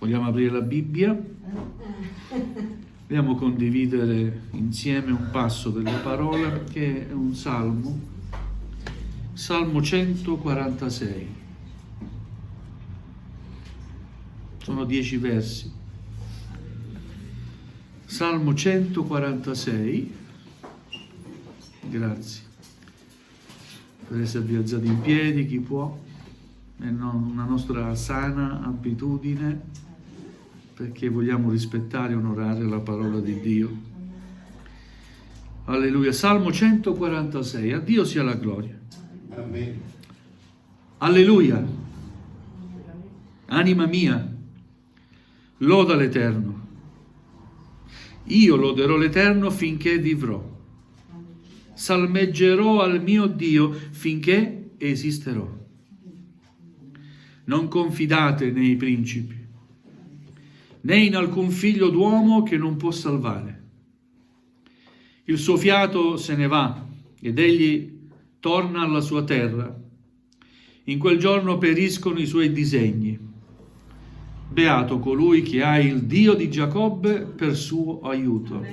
Vogliamo aprire la Bibbia? Vogliamo condividere insieme un passo della parola che è un salmo, Salmo 146. Sono 10 versi. Salmo 146. Grazie per esservi alzati in piedi, chi può, è una nostra sana abitudine, perché vogliamo rispettare e onorare la parola di Dio. Alleluia. Salmo 146. A Dio sia la gloria. Amen. Alleluia. Anima mia, loda l'Eterno. Io loderò l'Eterno finché vivrò. Salmeggerò al mio Dio finché esisterò. Non confidate nei principi, né in alcun figlio d'uomo che non può salvare. Il suo fiato se ne va ed egli torna alla sua terra. In quel giorno periscono i suoi disegni. Beato colui che ha il Dio di Giacobbe per suo aiuto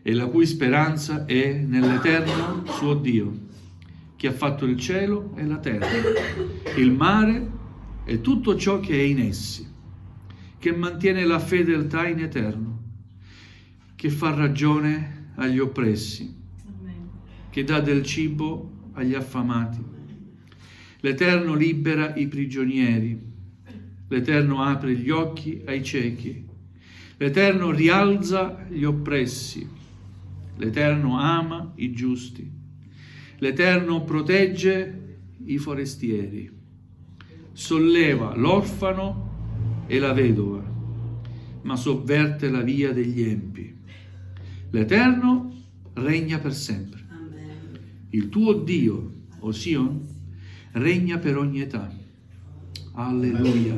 e la cui speranza è nell'Eterno suo Dio, che ha fatto il cielo e la terra, il mare e tutto ciò che è in essi, che mantiene la fedeltà in eterno, che fa ragione agli oppressi, che dà del cibo agli affamati. L'Eterno libera i prigionieri, l'Eterno apre gli occhi ai ciechi, l'Eterno rialza gli oppressi, l'Eterno ama i giusti, l'Eterno protegge i forestieri, solleva l'orfano e la vedova, ma sovverte la via degli empi. L'Eterno regna per sempre. Il tuo Dio, o Sion, regna per ogni età. Alleluia.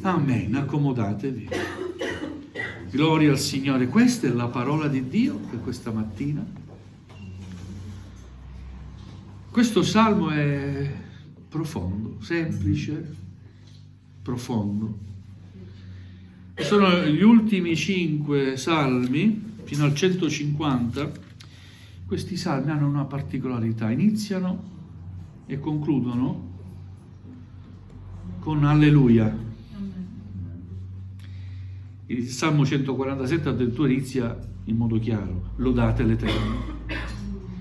Amen. Accomodatevi. Gloria al Signore. Questa è la parola di Dio per questa mattina. Questo salmo è profondo, semplice, profondo. Sono gli ultimi 5 salmi, fino al 150. Questi salmi hanno una particolarità, iniziano e concludono con Alleluia. Il Salmo 147 addirittura inizia in modo chiaro, lodate l'Eterno,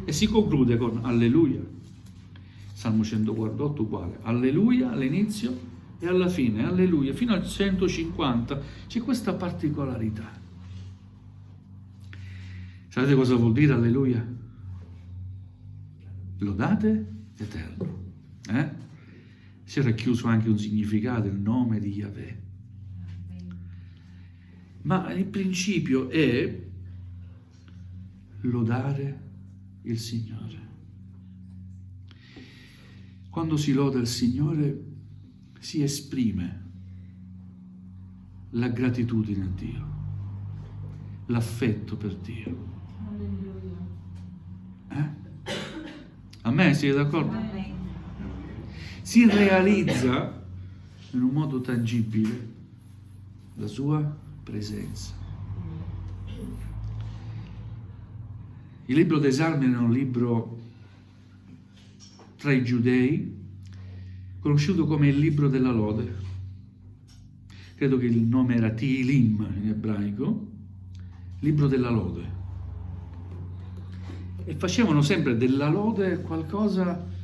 e si conclude con Alleluia. Salmo 148 uguale, Alleluia all'inizio e alla fine, Alleluia, fino al 150 c'è questa particolarità. Sapete cosa vuol dire Alleluia? Lodate l'Eterno. Si è racchiuso anche un significato, il nome di Yahweh. Ma il principio è lodare il Signore. Quando si loda il Signore si esprime la gratitudine a Dio, l'affetto per Dio. A me siete d'accordo? Si realizza in un modo tangibile la sua presenza. Il libro dei Salmi è un libro tra i giudei conosciuto come il libro della lode. Credo che il nome era Tehillim in ebraico, libro della lode. E facevano sempre della lode qualcosa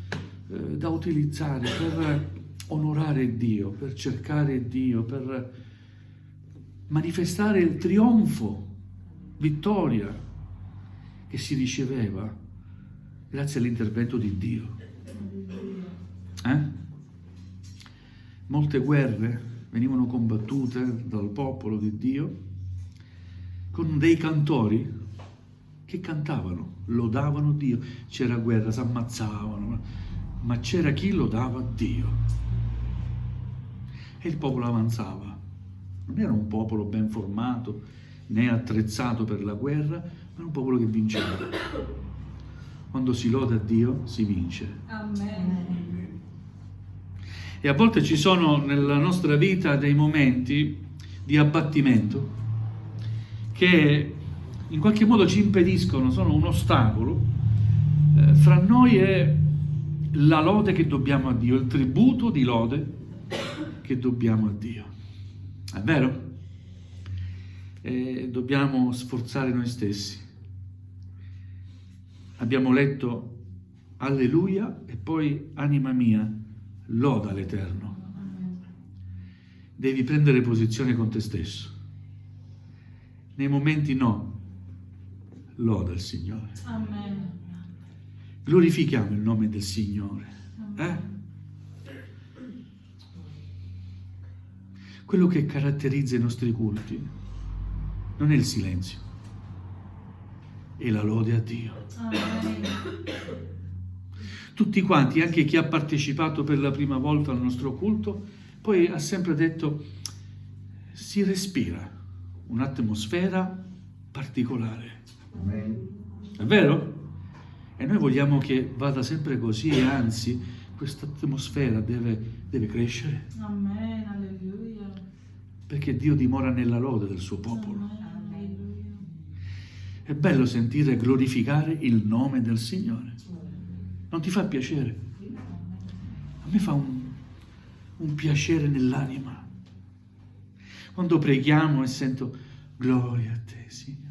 da utilizzare per onorare Dio, per cercare Dio, per manifestare il trionfo, vittoria che si riceveva grazie all'intervento di Dio. Molte guerre venivano combattute dal popolo di Dio con dei cantori che cantavano, lodavano Dio. C'era guerra, si ammazzavano, ma c'era chi lodava Dio. E il popolo avanzava. Non era un popolo ben formato né attrezzato per la guerra, ma era un popolo che vinceva. Quando si loda Dio, si vince. Amen. E a volte ci sono nella nostra vita dei momenti di abbattimento che in qualche modo ci impediscono, sono un ostacolo fra noi e la lode che dobbiamo a Dio, il tributo di lode che dobbiamo a Dio. È vero? E dobbiamo sforzare noi stessi. Abbiamo letto Alleluia e poi anima mia, loda l'Eterno. Devi prendere posizione con te stesso. Nei momenti no, loda il Signore. Amen. Glorifichiamo il nome del Signore. Quello che caratterizza i nostri culti non è il silenzio, è la lode a Dio. Amen. Tutti quanti, anche chi ha partecipato per la prima volta al nostro culto, poi ha sempre detto, si respira un'atmosfera particolare. Amen. È vero? E noi vogliamo che vada sempre così, e anzi, questa atmosfera deve crescere, Amen. Alleluia. perché Dio dimora nella lode del suo popolo. Amen. Alleluia. È bello sentire glorificare il nome del Signore. Non ti fa piacere? A me fa un piacere nell'anima. Quando preghiamo e sento gloria a te, Signore.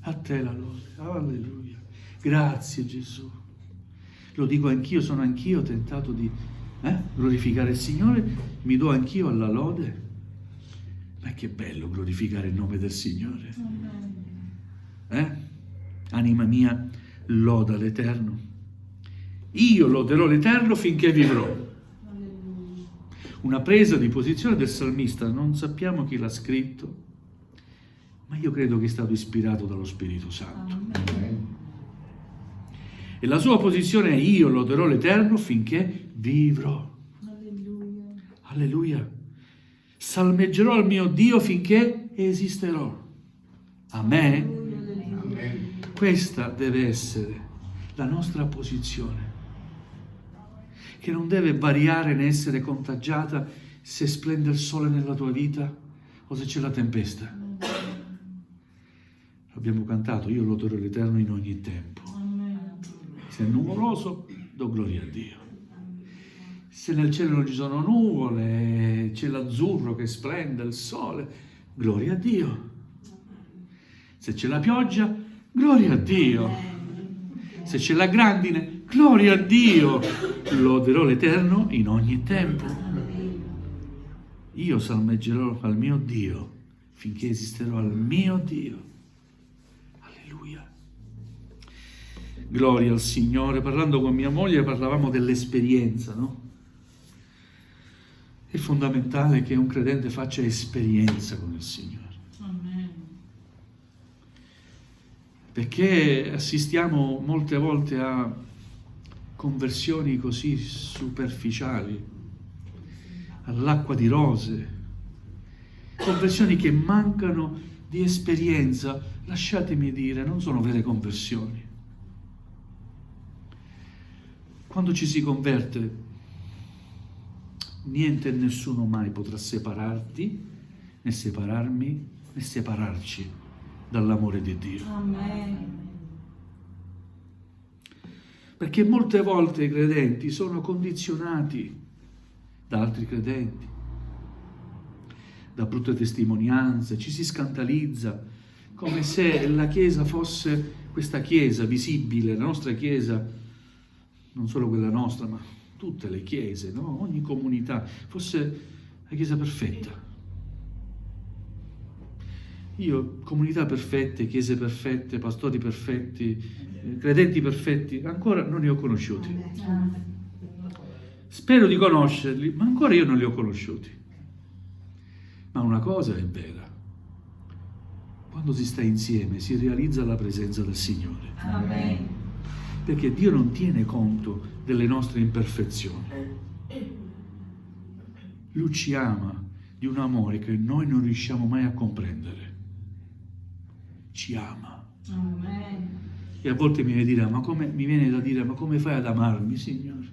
A te la lode. Alleluia. Grazie Gesù. Lo dico anch'io, sono anch'io tentato di glorificare il Signore, mi do anch'io alla lode. Ma che bello glorificare il nome del Signore. Amen. Anima mia, loda l'Eterno. Io loderò l'Eterno finché vivrò. Alleluia. Una presa di posizione del salmista, non sappiamo chi l'ha scritto, ma io credo che è stato ispirato dallo Spirito Santo. Amen. E la sua posizione è io loderò l'Eterno finché vivrò. Alleluia. Alleluia. Salmeggerò al mio Dio finché esisterò. Amen. Alleluia. Amen. Questa deve essere la nostra posizione, che non deve variare né essere contagiata se splende il sole nella tua vita o se c'è la tempesta. Abbiamo cantato, io loderò l'Eterno in ogni tempo. Amen. Se è nuvoloso, do gloria a Dio. Se nel cielo non ci sono nuvole, c'è l'azzurro che splende, il sole, gloria a Dio. Se c'è la pioggia, gloria a Dio. Se c'è la grandine, gloria a Dio. Loderò l'Eterno in ogni tempo. Io salmeggerò al mio Dio finché esisterò al mio Dio. Alleluia. Gloria al Signore. Parlando con mia moglie parlavamo dell'esperienza, no? È fondamentale che un credente faccia esperienza con il Signore. Amen. Perché assistiamo molte volte a conversioni così superficiali, all'acqua di rose, conversioni che mancano di esperienza, lasciatemi dire, non sono vere conversioni. Quando ci si converte, niente e nessuno mai potrà separarti, né separarmi, né separarci dall'amore di Dio. Amen. Perché molte volte i credenti sono condizionati da altri credenti, da brutte testimonianze, ci si scandalizza, come se la Chiesa fosse questa Chiesa visibile, la nostra Chiesa, non solo quella nostra, ma tutte le Chiese, no? Ogni comunità, fosse la Chiesa perfetta. Io, comunità perfette, chiese perfette, pastori perfetti, credenti perfetti, ancora non li ho conosciuti. Spero di conoscerli, ma ancora io non li ho conosciuti. Ma una cosa è vera: quando si sta insieme si realizza la presenza del Signore. Amen. Perché Dio non tiene conto delle nostre imperfezioni. Lui ci ama di un amore che noi non riusciamo mai a comprendere. Ci ama. Amen. E a volte mi viene da dire, ma come fai ad amarmi, Signore?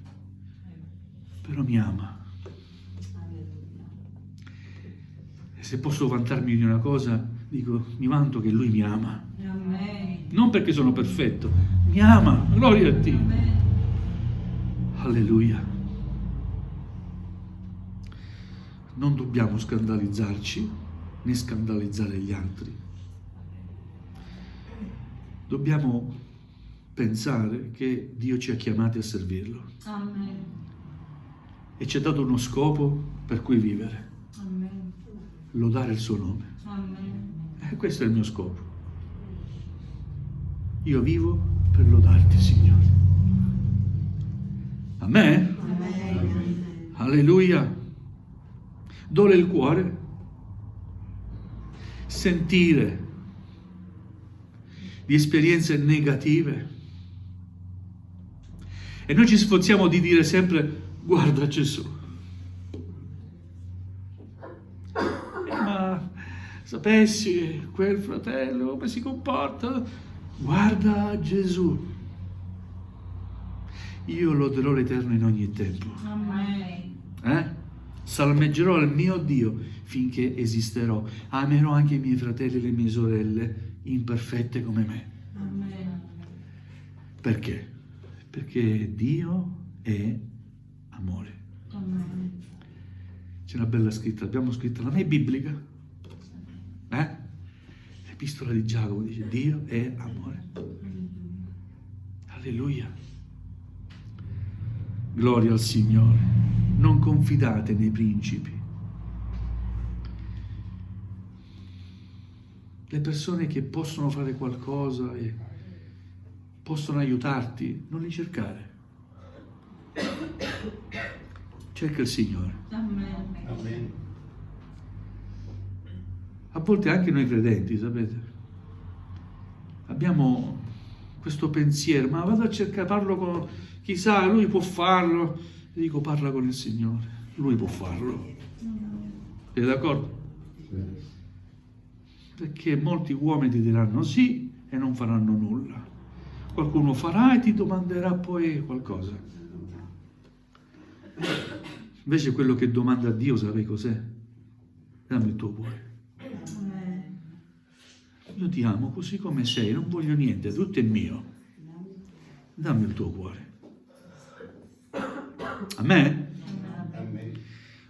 però mi ama. E se posso vantarmi di una cosa, dico, mi vanto che Lui mi ama. Amen. Non perché sono perfetto, mi ama, gloria a Dio. Amen. Alleluia. Non dobbiamo scandalizzarci né scandalizzare gli altri. Dobbiamo pensare che Dio ci ha chiamati a servirlo Amen. e ci ha dato uno scopo per cui vivere, Amen. lodare il suo nome. Amen. Questo è il mio scopo. Io vivo per lodarti, Signore. Amen? Amen. Alleluia. Dole il cuore. Sentire di esperienze negative. E noi ci sforziamo di dire sempre, guarda Gesù. Ma sapessi quel fratello come si comporta? Guarda Gesù. Io loderò l'Eterno in ogni tempo. Amen. Salmeggerò il mio Dio finché esisterò. Amerò anche i miei fratelli e le mie sorelle imperfette come me. Amen. Perché? Perché Dio è amore. Amen. C'è una bella scritta, abbiamo scritto, non è biblica? L'epistola di Giacomo dice Dio è amore. Alleluia. Gloria al Signore. Non confidate nei principi. Le persone che possono fare qualcosa e possono aiutarti, non li cercare. Cerca il Signore. Amen. Amen. A volte anche noi credenti, sapete, abbiamo questo pensiero, ma vado a cercare, parlo con chissà, lui può farlo. E dico, parla con il Signore, lui può farlo. Siete d'accordo? Perché molti uomini ti diranno sì e non faranno nulla. Qualcuno farà e ti domanderà poi qualcosa. Invece quello che domanda a Dio, sapete cos'è? Dammi il tuo cuore. Amen. Io ti amo così come sei, non voglio niente, tutto è mio. Dammi il tuo cuore. Amen? Amen.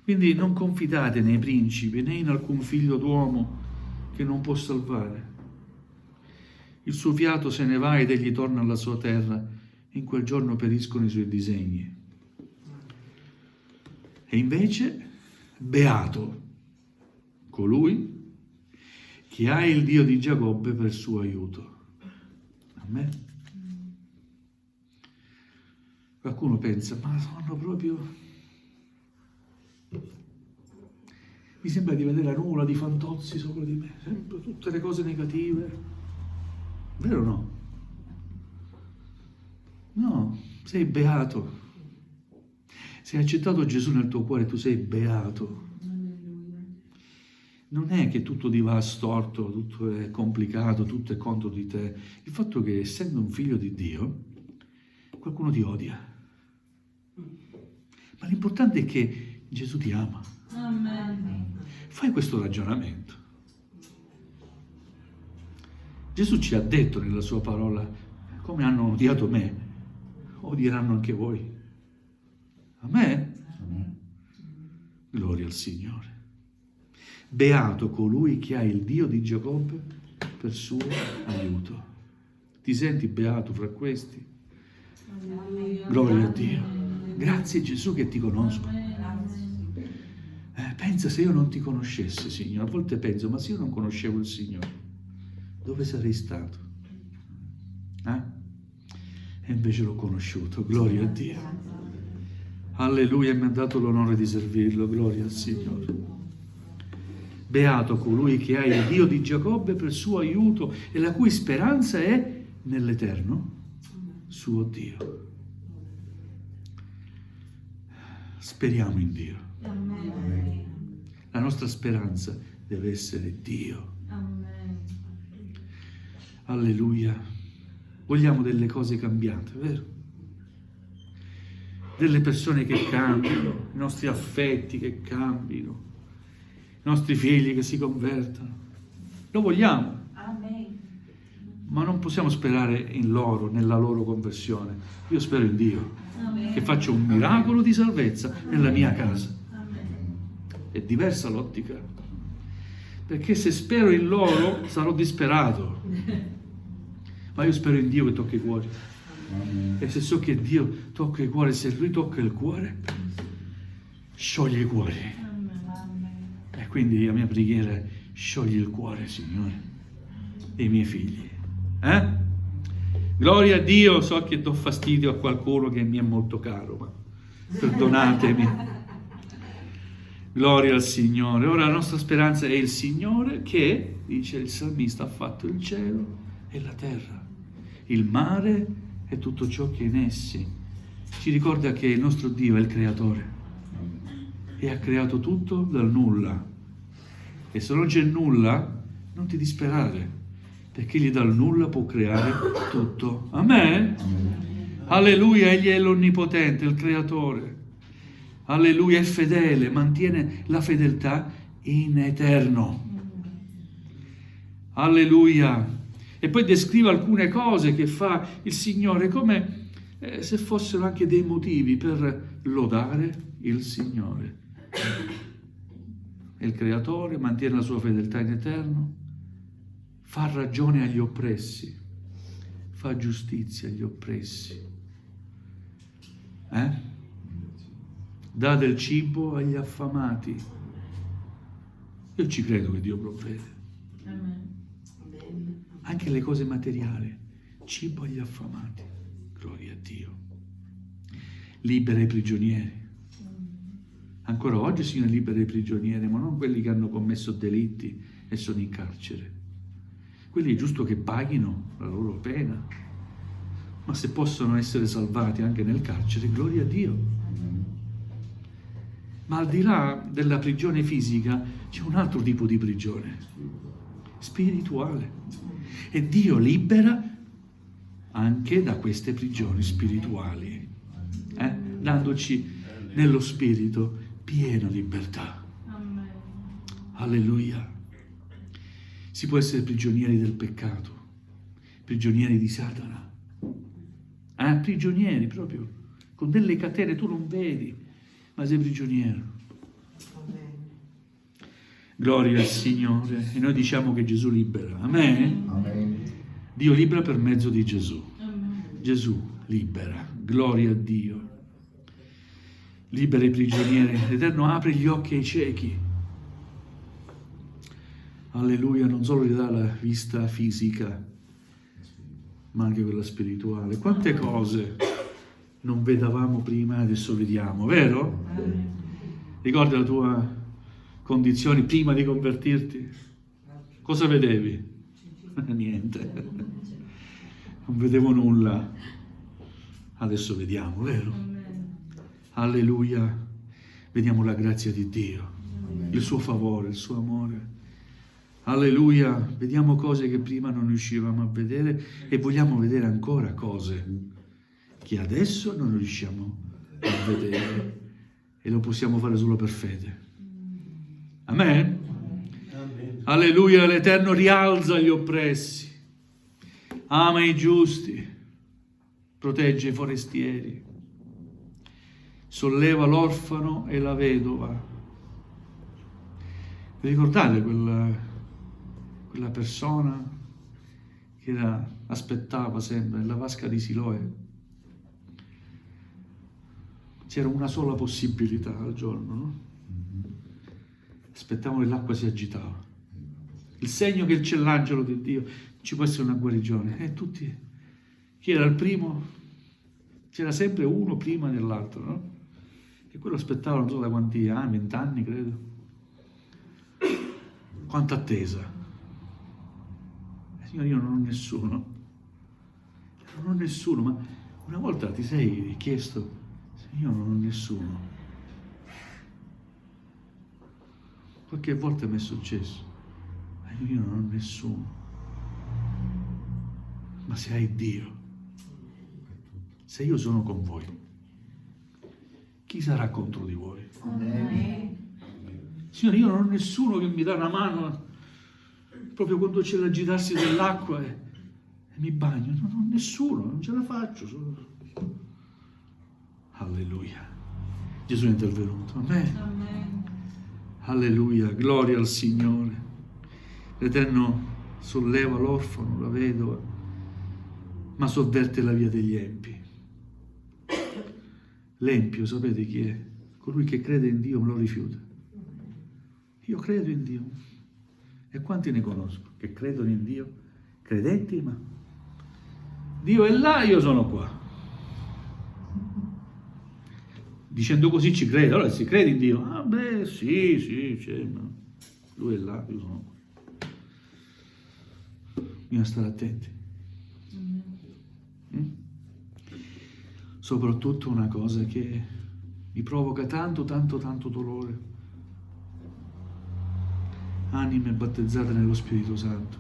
Quindi non confidate nei principi né in alcun figlio d'uomo che non può salvare. Il suo fiato se ne va ed egli torna alla sua terra. In quel giorno periscono i suoi disegni. E invece, beato colui che ha il Dio di Giacobbe per suo aiuto. Amen. Qualcuno pensa, ma sono proprio... Mi sembra di vedere la nuvola di Fantozzi sopra di me, sempre tutte le cose negative. Vero o no? No, sei beato. Se hai accettato Gesù nel tuo cuore, tu sei beato. Non è che tutto ti va storto, tutto è complicato, tutto è contro di te. Il fatto è che, essendo un figlio di Dio, qualcuno ti odia. Ma l'importante è che Gesù ti ama. Amen. Fai questo ragionamento. Gesù ci ha detto nella sua parola, come hanno odiato me, odieranno anche voi. Amen? Gloria al Signore. Beato colui che ha il Dio di Giacobbe per suo aiuto. Ti senti beato fra questi? Gloria a Dio. Grazie Gesù che ti conosco. Pensa se io non ti conoscessi, Signore. A volte penso, ma se io non conoscevo il Signore, dove sarei stato? E invece l'ho conosciuto. Gloria a Dio. Alleluia, mi ha dato l'onore di servirlo. Gloria al Signore. Beato colui che ha il Dio di Giacobbe per suo aiuto e la cui speranza è nell'Eterno suo Dio. Speriamo in Dio. Amen. La nostra speranza deve essere Dio. Amen. Alleluia. Vogliamo delle cose cambiate, vero? delle persone che cambino, i nostri affetti che cambino, i nostri figli che si convertano. Lo vogliamo, Amen. ma non possiamo sperare in loro, nella loro conversione. Io spero in Dio, Amen. che faccia un miracolo di salvezza nella mia casa. Amen. È diversa l'ottica, perché se spero in loro sarò disperato, ma io spero in Dio che tocca i cuori. E se so che Dio tocca i cuori, se Lui tocca il cuore, scioglie i cuori. Amen. E quindi la mia preghiera è: sciogli il cuore, Signore, dei miei figli. Gloria a Dio. So che do fastidio a qualcuno che mi è molto caro, ma perdonatemi. Gloria al Signore. Ora la nostra speranza è il Signore che, dice il salmista, ha fatto il cielo e la terra, il mare e tutto ciò che è in essi. Ci ricorda che il nostro Dio è il creatore e ha creato tutto dal nulla. E se non c'è nulla, non ti disperare, perché egli dal nulla può creare tutto. Amen? Alleluia, egli è l'onnipotente, il creatore. Alleluia, è fedele, mantiene la fedeltà in eterno. Alleluia. E poi descrive alcune cose che fa il Signore come se fossero anche dei motivi per lodare il Signore. È il creatore, mantiene la sua fedeltà in eterno, fa ragione agli oppressi, fa giustizia agli oppressi, dà del cibo agli affamati. Io ci credo che Dio provvede. Amen. Anche le cose materiali, cibo agli affamati, gloria a Dio. Libera i prigionieri. Ancora oggi il Signore libera i prigionieri, ma non quelli che hanno commesso delitti e sono in carcere. Quelli è giusto che paghino la loro pena, ma se possono essere salvati anche nel carcere, gloria a Dio. Ma al di là della prigione fisica c'è un altro tipo di prigione, spirituale. E Dio libera anche da queste prigioni spirituali, dandoci nello spirito piena libertà. Amen. Alleluia. Si può essere prigionieri del peccato, prigionieri di Satana, prigionieri proprio, con delle catene tu non vedi, ma sei prigioniero. Gloria al Signore. E noi diciamo che Gesù libera. Amen? Amen. Dio libera per mezzo di Gesù. Amen. Gesù libera. Gloria a Dio. Libera i prigionieri. L'Eterno apre gli occhi ai ciechi. Alleluia. Non solo gli dà la vista fisica, ma anche quella spirituale. Quante cose non vedavamo prima, adesso vediamo, vero? Ricordi la tua condizioni prima di convertirti? Cosa vedevi? Niente. Non vedevo nulla. Adesso vediamo, vero? Amen. Alleluia. Vediamo la grazia di Dio, il suo favore, il suo amore. Alleluia. Vediamo cose che prima non riuscivamo a vedere e vogliamo vedere ancora cose che adesso non riusciamo a vedere e lo possiamo fare solo per fede. Amen? Amen. Alleluia, l'Eterno rialza gli oppressi, ama i giusti, protegge i forestieri, solleva l'orfano e la vedova. Vi ricordate quella persona che aspettava sempre nella vasca di Siloe? C'era una sola possibilità al giorno, no? Aspettavano che l'acqua si agitava. Il segno che c'è l'angelo di Dio, ci può essere una guarigione. E tutti, chi era il primo? C'era sempre uno prima dell'altro, no? E quello aspettava non so da quanti anni, 20 anni credo. Quanta attesa. Signore, io non ho nessuno. Non ho nessuno, ma una volta ti sei chiesto, io non ho nessuno. Qualche volta mi è successo, io non ho nessuno. Ma se hai Dio, se io sono con voi, chi sarà contro di voi? Amen. Signore, io non ho nessuno che mi dà una mano proprio quando c'è l'agitarsi dell'acqua e mi bagno. Non ho nessuno, non ce la faccio. Alleluia. Gesù è intervenuto. Amen. Amen. Alleluia. Gloria al Signore. L'Eterno solleva l'orfano, la vedova, ma sovverte la via degli empi. L'empio, sapete chi è? Colui che crede in Dio ma lo rifiuta. Io credo in Dio. E quanti ne conosco che credono in Dio? Credenti, ma Dio è là, io sono qua. Dicendo così ci crede. Allora si crede in Dio? Ah beh, sì, c'è, ma Lui è là, io sono qua. Bisogna stare attenti. Soprattutto una cosa che mi provoca tanto dolore. Anime battezzate nello Spirito Santo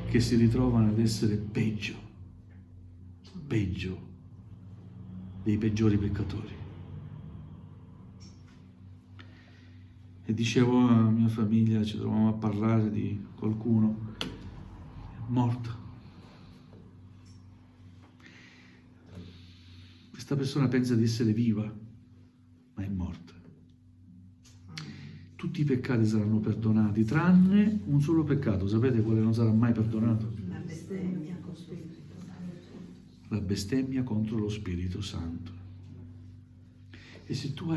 che si ritrovano ad essere peggio dei peggiori peccatori. E dicevo a mia famiglia, ci trovavamo a parlare di qualcuno morto. Questa persona pensa di essere viva, ma è morta. Tutti i peccati saranno perdonati, tranne un solo peccato. Sapete quale non sarà mai perdonato? La bestemmia con Spirito Santo. La bestemmia contro lo Spirito Santo. E se tu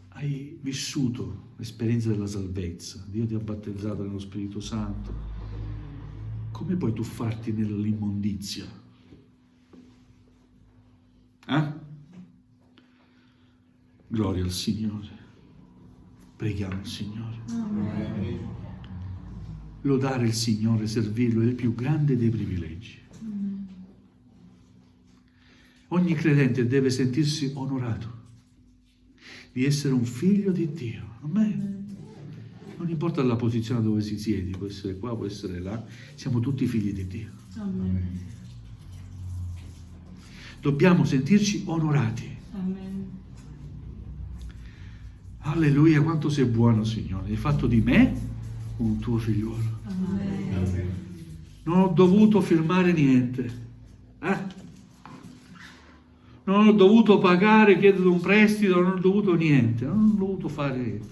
hai vissuto l'esperienza della salvezza, Dio ti ha battezzato nello Spirito Santo, come puoi tuffarti nell'immondizia? Gloria al Signore. Preghiamo il Signore. Amen. Lodare il Signore, servirlo è il più grande dei privilegi. Ogni credente deve sentirsi onorato di essere un figlio di Dio. Amen. Non importa la posizione dove si siede, può essere qua, può essere là, siamo tutti figli di Dio. Amen. Dobbiamo sentirci onorati. Amen. Alleluia, quanto sei buono, Signore. Hai fatto di me un tuo figliuolo. Amen. Non ho dovuto firmare niente. Non ho dovuto pagare, chiedere un prestito, non ho dovuto niente. Non ho dovuto fare niente.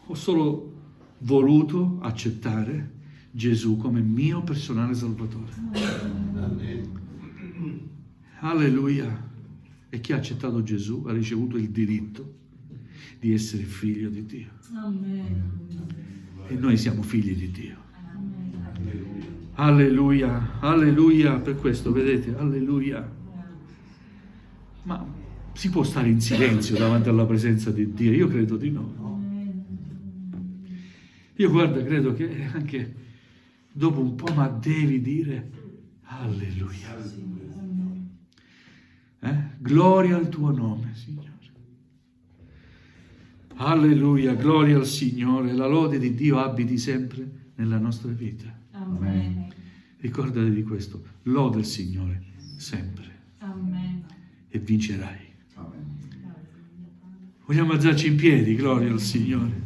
Ho solo voluto accettare Gesù come mio personale Salvatore. Alleluia. E chi ha accettato Gesù ha ricevuto il diritto di essere figlio di Dio. Amen. E noi siamo figli di Dio. Amen. Alleluia, alleluia, per questo, vedete, alleluia. Ma si può stare in silenzio davanti alla presenza di Dio? Io credo di no. Io guarda, credo che anche dopo un po', ma devi dire alleluia. Gloria al tuo nome, Signore. Alleluia, gloria al Signore. La lode di Dio abiti sempre nella nostra vita. Amen. Ricordati di questo, loda il Signore sempre Amen. e vincerai. Vogliamo alzarci in piedi, gloria al Signore.